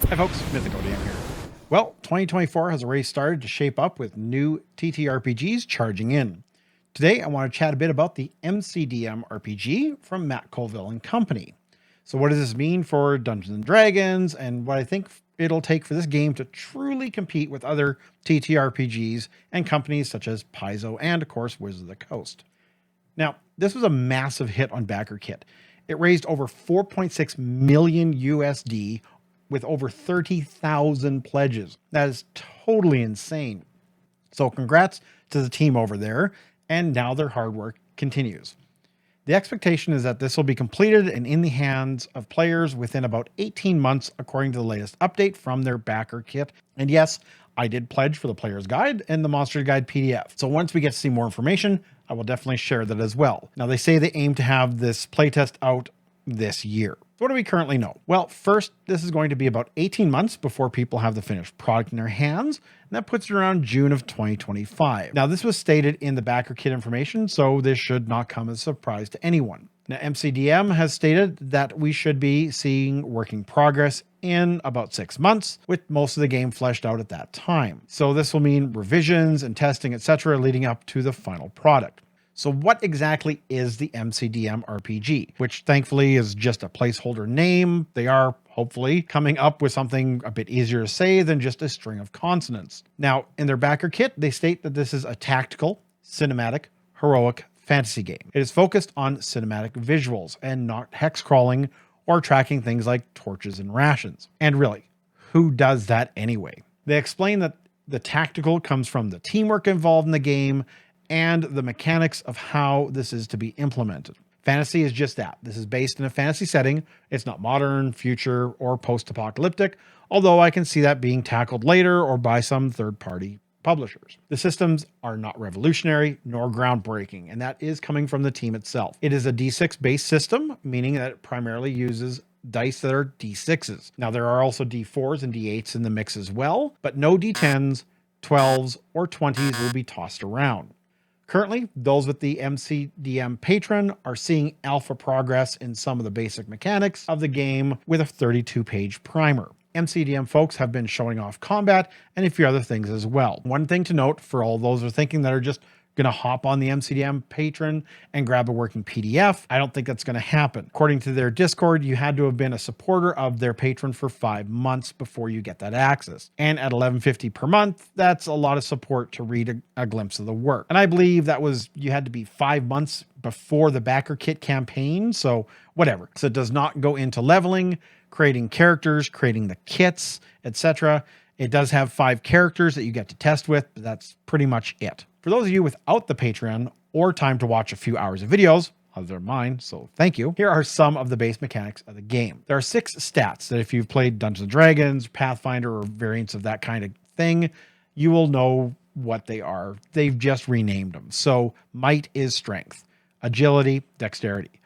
Hi folks, Mythical DM here. Well, 2024 has already started to shape up with new TTRPGs charging in. Today I want to chat a bit about the MCDM RPG from Matt Colville and Company. So what does this mean for Dungeons & Dragons and what I think it'll take for this game to truly compete with other TTRPGs and companies such as Paizo and of course Wizards of the Coast. Now, this was a massive hit on BackerKit. It raised over 4.6 million USD with over 30,000 pledges. That is totally insane. So congrats to the team over there, and now their hard work continues. The expectation is that this will be completed and in the hands of players within about 18 months, according to the latest update from their backer kit. And yes, I did pledge for the player's guide and the monster guide PDF. So once we get to see more information, I will definitely share that as well. Now they say they aim to have this playtest out this year. So what do we currently know? Well, first, this is going to be about 18 months before people have the finished product in their hands, and that puts it around June of 2025. Now, this was stated in the backer kit information, so this should not come as a surprise to anyone. Now, MCDM has stated that we should be seeing working progress in about 6 months, with most of the game fleshed out at that time. So this will mean revisions and testing, etc., leading up to the final product. So what exactly is the MCDM RPG, which thankfully is just a placeholder name? They are hopefully coming up with something a bit easier to say than just a string of consonants. Now, in their backer kit, they state that this is a tactical, cinematic, heroic fantasy game. It is focused on cinematic visuals and not hex crawling or tracking things like torches and rations. And really, who does that anyway? They explain that the tactical comes from the teamwork involved in the game and the mechanics of how this is to be implemented. Fantasy is just that. This is based in a fantasy setting. It's not modern, future, or post-apocalyptic, although I can see that being tackled later or by some third-party publishers. The systems are not revolutionary nor groundbreaking, and that is coming from the team itself. It is a D6 based system, meaning that it primarily uses dice that are D6s. Now, there are also D4s and D8s in the mix as well, but no D10s, 12s, or 20s will be tossed around. Currently, those with the MCDM patron are seeing alpha progress in some of the basic mechanics of the game with a 32-page primer. MCDM folks have been showing off combat and a few other things as well. One thing to note for all those who are thinking that are just going to hop on the MCDM patron and grab a working PDF, I don't think that's going to happen. According to their Discord, you had to have been a supporter of their patron for 5 months before you get that access. And at $11.50 per month, that's a lot of support to read a glimpse of the work. And I believe that was, you had to be 5 months before the backer kit campaign, so whatever. So it does not go into leveling, creating characters, creating the kits, etc. It does have 5 characters that you get to test with, but that's pretty much it. For those of you without the Patreon or time to watch a few hours of videos, other than mine, so thank you, here are some of the base mechanics of the game. There are 6 stats that if you've played Dungeons & Dragons, Pathfinder, or variants of that kind of thing, you will know what they are. They've just renamed them. So might is strength, agility, dexterity.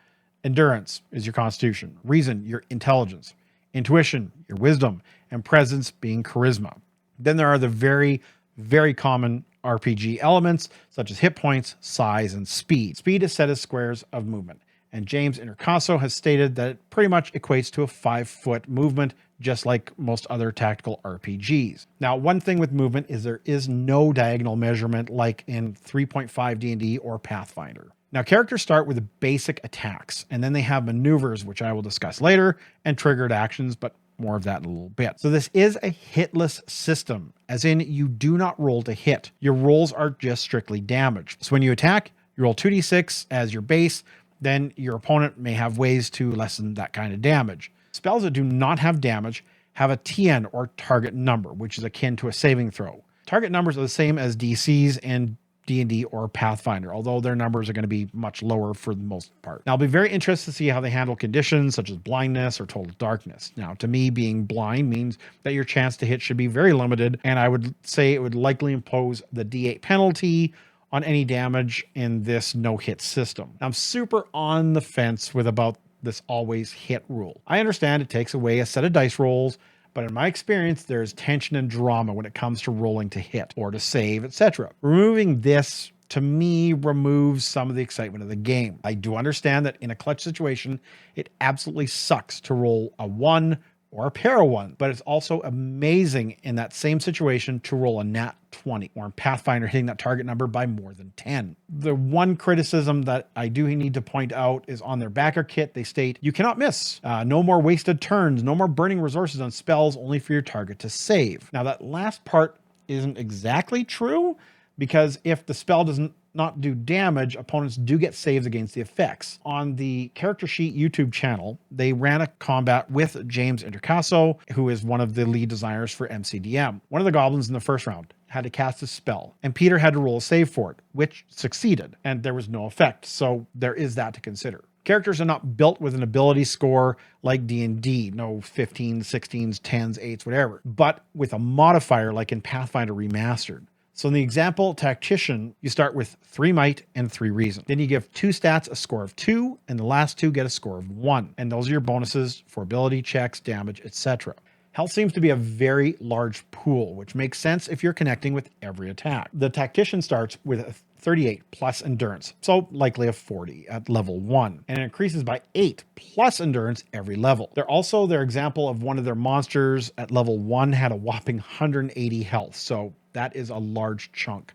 Endurance is your constitution, reason, your intelligence, intuition, your wisdom, and presence being charisma. Then there are the very, very common RPG elements such as hit points, size, and speed. Speed is set as squares of movement, and James Intercasso has stated that it pretty much equates to a 5-foot movement, just like most other tactical RPGs. Now, one thing with movement is there is no diagonal measurement like in 3.5 D&D or Pathfinder. Now, characters start with basic attacks, and then they have maneuvers, which I will discuss later, and triggered actions, but more of that in a little bit. So this is a hitless system, as in you do not roll to hit. Your rolls are just strictly damage. So when you attack, you roll 2d6 as your base, then your opponent may have ways to lessen that kind of damage. Spells that do not have damage have a TN or target number, which is akin to a saving throw. Target numbers are the same as DCs and D&D or Pathfinder, although their numbers are going to be much lower for the most part. Now, I'll be very interested to see how they handle conditions such as blindness or total darkness. Now, to me, being blind means that your chance to hit should be very limited, and I would say it would likely impose the D8 penalty on any damage in this no-hit system. Now, I'm super on the fence with about this always hit rule. I understand it takes away a set of dice rolls, but in my experience, there's tension and drama when it comes to rolling to hit or to save, etc. Removing this, to me, removes some of the excitement of the game. I do understand that in a clutch situation, it absolutely sucks to roll a 1 or a pair of ones, but it's also amazing in that same situation to roll a nat 20, or in Pathfinder hitting that target number by more than 10. The one criticism that I do need to point out is on their backer kit, they state, you cannot miss. No more wasted turns, no more burning resources on spells, only for your target to save. Now that last part isn't exactly true, because if the spell doesn't not do damage, opponents do get saves against the effects. On the Character Sheet YouTube channel, they ran a combat with James Intercasso, who is one of the lead designers for MCDM. One of the goblins in the first round had to cast a spell, and Peter had to roll a save for it, which succeeded, and there was no effect, so there is that to consider. Characters are not built with an ability score like D&D, no 15s, 16s, 10s, 8s, whatever, but with a modifier like in Pathfinder Remastered. So in the example, Tactician, you start with 3 might and 3 reason. Then you give 2 stats a score of 2, and the last 2 get a score of 1. And those are your bonuses for ability checks, damage, etc. Health seems to be a very large pool, which makes sense if you're connecting with every attack. The Tactician starts with a 38 plus endurance, so likely a 40 at level 1, and it increases by 8 plus endurance every level. They're also, their example of one of their monsters at level 1 had a whopping 180 health, so that is a large chunk.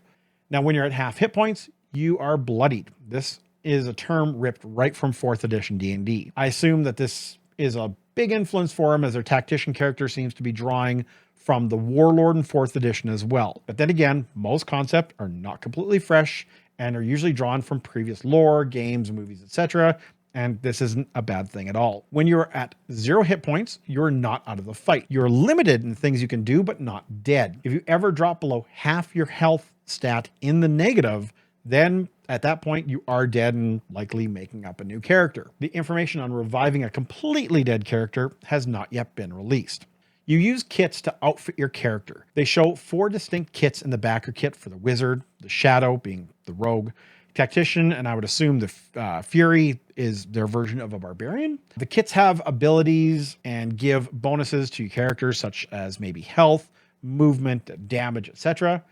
Now, when you're at half hit points, you are bloodied. This is a term ripped right from 4th edition D&D. I assume that this is a big influence for them, as their Tactician character seems to be drawing from the Warlord in 4th edition as well. But then again, most concepts are not completely fresh and are usually drawn from previous lore, games, movies, etc. And this isn't a bad thing at all. When you're at 0 hit points, you're not out of the fight. You're limited in things you can do, but not dead. If you ever drop below half your health stat in the negative, then at that point you are dead and likely making up a new character. The information on reviving a completely dead character has not yet been released. You use kits to outfit your character. They show 4 distinct kits in the backer kit for the Wizard, the Shadow being the Rogue, Tactician, and I would assume the Fury is their version of a Barbarian. The kits have abilities and give bonuses to your characters, such as maybe health, movement, damage, etc.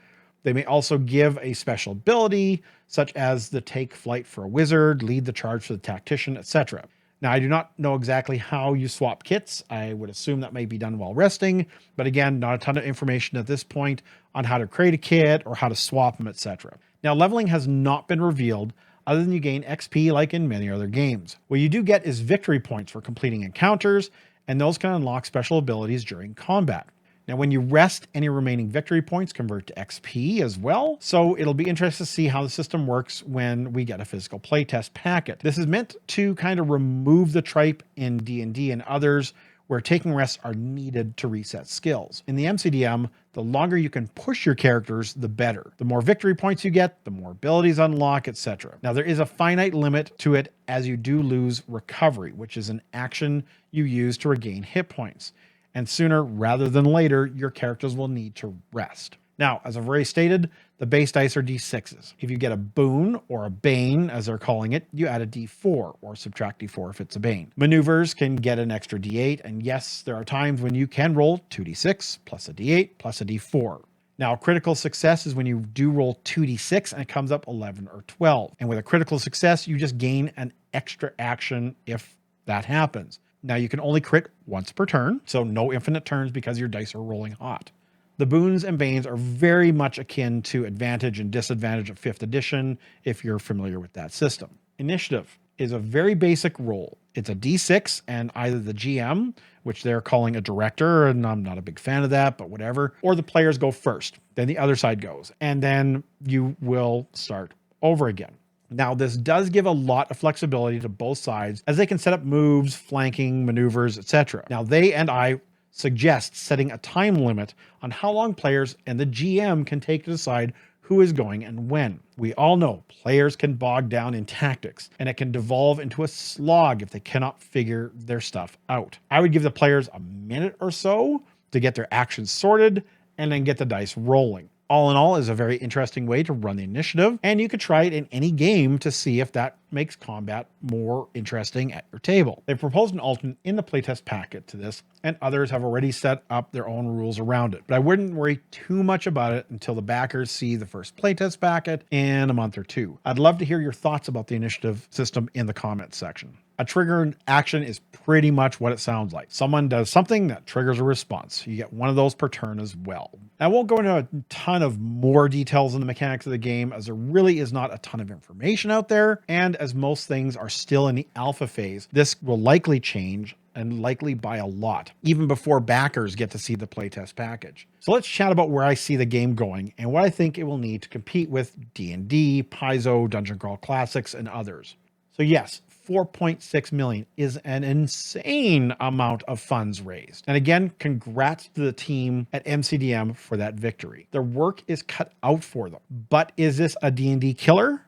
They may also give a special ability, such as the Take Flight for a Wizard, Lead the Charge for the Tactician, etc. Now, I do not know exactly how you swap kits. I would assume that may be done while resting, but again, not a ton of information at this point on how to create a kit or how to swap them, etc. Now, leveling has not been revealed other than you gain XP like in many other games. What you do get is victory points for completing encounters, and those can unlock special abilities during combat. Now, when you rest, any remaining victory points convert to XP as well. So it'll be interesting to see how the system works when we get a physical playtest packet. This is meant to kind of remove the tripe in D&D and others where taking rests are needed to reset skills. In the MCDM, the longer you can push your characters, the better. The more victory points you get, the more abilities unlock, etc. Now, there is a finite limit to it, as you do lose recovery, which is an action you use to regain hit points. And sooner rather than later, your characters will need to rest. Now, as I've already stated, the base dice are D6s. If you get a boon or a bane, as they're calling it, you add a D4 or subtract D4 if it's a bane. Maneuvers can get an extra D8, and yes, there are times when you can roll 2D6 plus a D8 plus a D4. Now, critical success is when you do roll 2D6 and it comes up 11 or 12. And with a critical success, you just gain an extra action if that happens. Now, you can only crit once per turn, so no infinite turns because your dice are rolling hot. The boons and banes are very much akin to advantage and disadvantage of 5th edition, if you're familiar with that system. Initiative is a very basic roll. It's a D6, and either the GM, which they're calling a director, and I'm not a big fan of that, but whatever, or the players go first, then the other side goes, and then you will start over again. Now, this does give a lot of flexibility to both sides, as they can set up moves, flanking, maneuvers, etc. Now, they and I suggest setting a time limit on how long players and the GM can take to decide who is going and when. We all know players can bog down in tactics, and it can devolve into a slog if they cannot figure their stuff out. I would give the players a minute or so to get their actions sorted and then get the dice rolling. All in all, is a very interesting way to run the initiative, and you could try it in any game to see if that makes combat more interesting at your table. They've proposed an alternate in the playtest packet to this, and others have already set up their own rules around it. But I wouldn't worry too much about it until the backers see the first playtest packet in a month or two. I'd love to hear your thoughts about the initiative system in the comments section. A triggered action is pretty much what it sounds like. Someone does something that triggers a response. You get one of those per turn as well. I won't go into a ton of more details on the mechanics of the game, as there really is not a ton of information out there, and as most things are still in the alpha phase, this will likely change, and likely by a lot, even before backers get to see the playtest package. So let's chat about where I see the game going and what I think it will need to compete with D&D, Paizo, Dungeon Crawl Classics, and others. So yes, 4.6 million is an insane amount of funds raised. And again, congrats to the team at MCDM for that victory. Their work is cut out for them. But is this a D&D killer?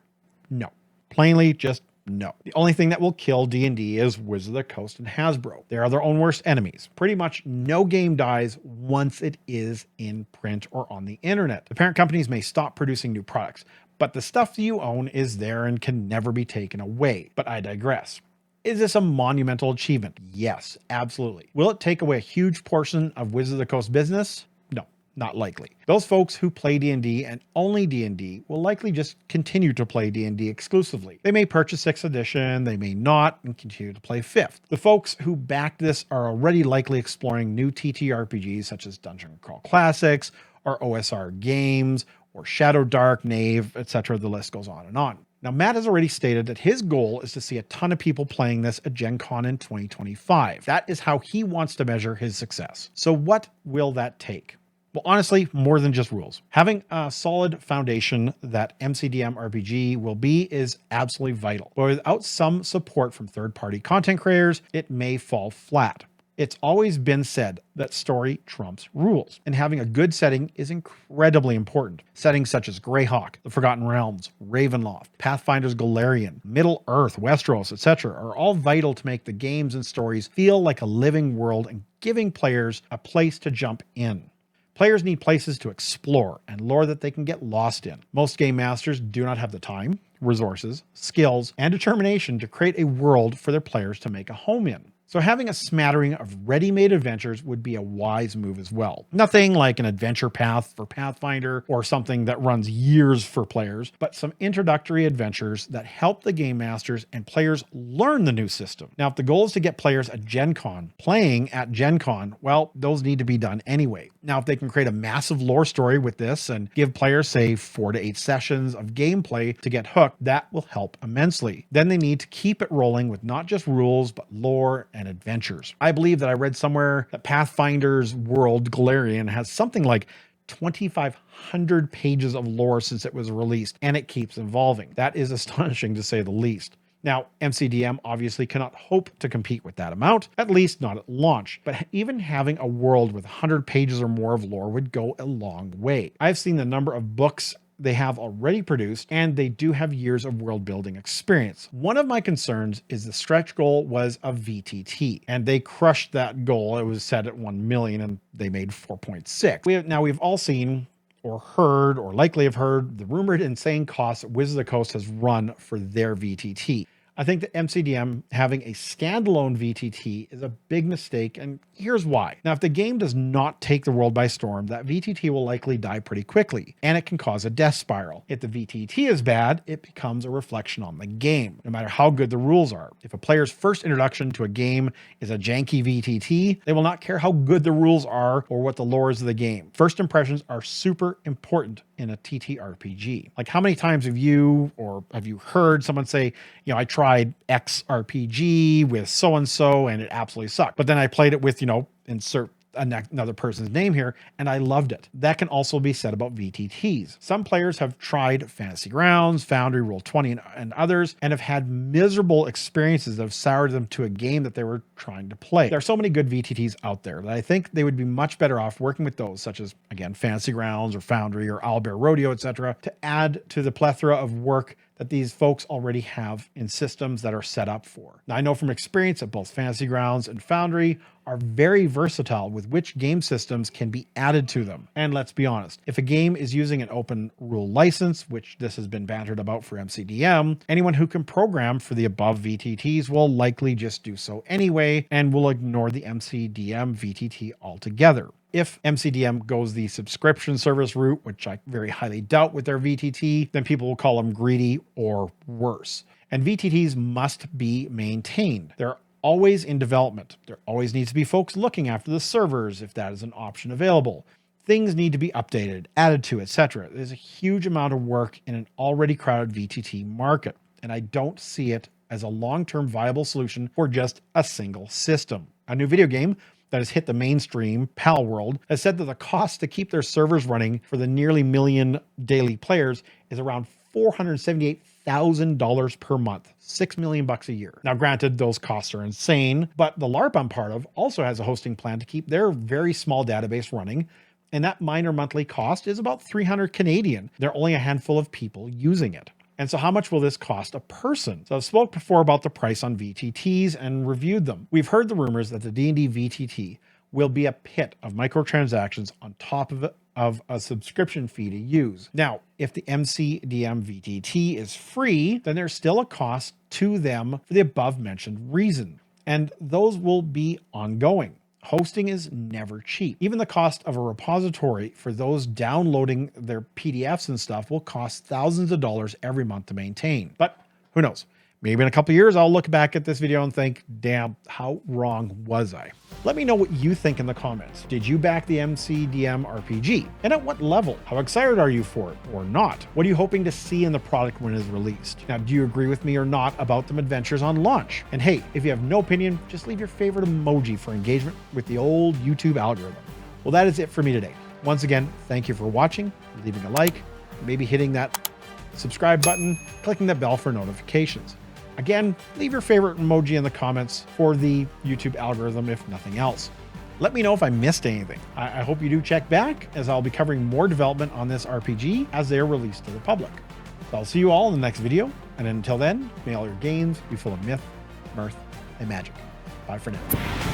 No. Plainly just no. The only thing that will kill D&D is Wizards of the Coast and Hasbro. They are their own worst enemies. Pretty much no game dies once it is in print or on the internet. The parent companies may stop producing new products, but the stuff you own is there and can never be taken away. But I digress. Is this a monumental achievement? Yes, absolutely. Will it take away a huge portion of Wizards of the Coast business? No, not likely. Those folks who play D&D and only D&D will likely just continue to play D&D exclusively. They may purchase 6th edition, they may not, and continue to play 5th. The folks who backed this are already likely exploring new TTRPGs such as Dungeon Crawl Classics or OSR games, or Shadow Dark, Knave, etc. The list goes on and on. Now, Matt has already stated that his goal is to see a ton of people playing this at Gen Con in 2025. That is how he wants to measure his success. So what will that take? Well, honestly, more than just rules. Having a solid foundation that MCDM RPG will be is absolutely vital. But without some support from third-party content creators, it may fall flat. It's always been said that story trumps rules, and having a good setting is incredibly important. Settings such as Greyhawk, The Forgotten Realms, Ravenloft, Pathfinder's Golarion, Middle-earth, Westeros, etc. are all vital to make the games and stories feel like a living world and giving players a place to jump in. Players need places to explore and lore that they can get lost in. Most game masters do not have the time, resources, skills, and determination to create a world for their players to make a home in. So having a smattering of ready-made adventures would be a wise move as well. Nothing like an adventure path for Pathfinder or something that runs years for players, but some introductory adventures that help the game masters and players learn the new system. Now, if the goal is to get players at Gen Con playing at Gen Con, well, those need to be done anyway. Now, if they can create a massive lore story with this and give players, say, 4 to 8 sessions of gameplay to get hooked, that will help immensely. Then they need to keep it rolling with not just rules, but lore and adventures. I believe that I read somewhere that Pathfinder's world, Golarion, has something like 2,500 pages of lore since it was released, and it keeps evolving. That is astonishing to say the least. Now, MCDM obviously cannot hope to compete with that amount, at least not at launch, but even having a world with 100 pages or more of lore would go a long way. I've seen the number of books they have already produced, and they do have years of world building experience. One of my concerns is the stretch goal was a VTT, and they crushed that goal. It was set at 1 million and they made 4.6. Now we've all seen or heard, or likely have heard, the rumored insane costs that Wizards of the Coast has run for their VTT. I think that MCDM having a standalone VTT is a big mistake, and here's why. Now, if the game does not take the world by storm, that VTT will likely die pretty quickly, and it can cause a death spiral. If the VTT is bad, it becomes a reflection on the game, no matter how good the rules are. If a player's first introduction to a game is a janky VTT, they will not care how good the rules are or what the lore is of the game. First impressions are super important in a TTRPG. Like, how many times have you heard someone say, I tried X RPG with so-and-so and it absolutely sucked. But then I played it with, insert another person's name here, and I loved it. That can also be said about VTTs. Some players have tried Fantasy Grounds, Foundry, Roll20, and others, and have had miserable experiences that have soured them to a game that they were trying to play. There are so many good VTTs out there that I think they would be much better off working with those, such as, again, Fantasy Grounds or Foundry or Owlbear Rodeo, etc., to add to the plethora of work that these folks already have in systems that are set up for. Now, I know from experience that both Fantasy Grounds and Foundry are very versatile with which game systems can be added to them. And let's be honest, if a game is using an open rule license, which this has been bantered about for MCDM, anyone who can program for the above VTTs will likely just do so anyway and will ignore the MCDM VTT altogether. If MCDM goes the subscription service route, which I very highly doubt with their VTT, then people will call them greedy or worse. And VTTs must be maintained. They're always in development. There always needs to be folks looking after the servers if that is an option available. Things need to be updated, added to, etc. There's a huge amount of work in an already crowded VTT market, and I don't see it as a long-term viable solution for just a single system. A new video game that has hit the mainstream, Pal World, has said that the cost to keep their servers running for the nearly million daily players is around $478,000 per month, $6 million a year. Now, granted, those costs are insane, but the LARP I'm part of also has a hosting plan to keep their very small database running, and that minor monthly cost is about 300 Canadian. There are only a handful of people using it. And so how much will this cost a person? So I've spoke before about the price on VTTs and reviewed them. We've heard the rumors that the D&D VTT will be a pit of microtransactions on top of a subscription fee to use. Now, if the MCDM VTT is free, then there's still a cost to them for the above mentioned reason. And those will be ongoing. Hosting is never cheap. Even the cost of a repository for those downloading their PDFs and stuff will cost thousands of dollars every month to maintain. But who knows? Maybe in a couple of years, I'll look back at this video and think, damn, how wrong was I? Let me know what you think in the comments. Did you back the MCDM RPG? And at what level? How excited are you for it or not? What are you hoping to see in the product when it is released? Now, do you agree with me or not about the adventures on launch? And hey, if you have no opinion, just leave your favorite emoji for engagement with the old YouTube algorithm. Well, that is it for me today. Once again, thank you for watching, leaving a like, maybe hitting that subscribe button, clicking that bell for notifications. Again, leave your favorite emoji in the comments for the YouTube algorithm, if nothing else. Let me know if I missed anything. I hope you do check back, as I'll be covering more development on this RPG as they are released to the public. So I'll see you all in the next video, and until then, may all your games be full of myth, mirth, and magic. Bye for now.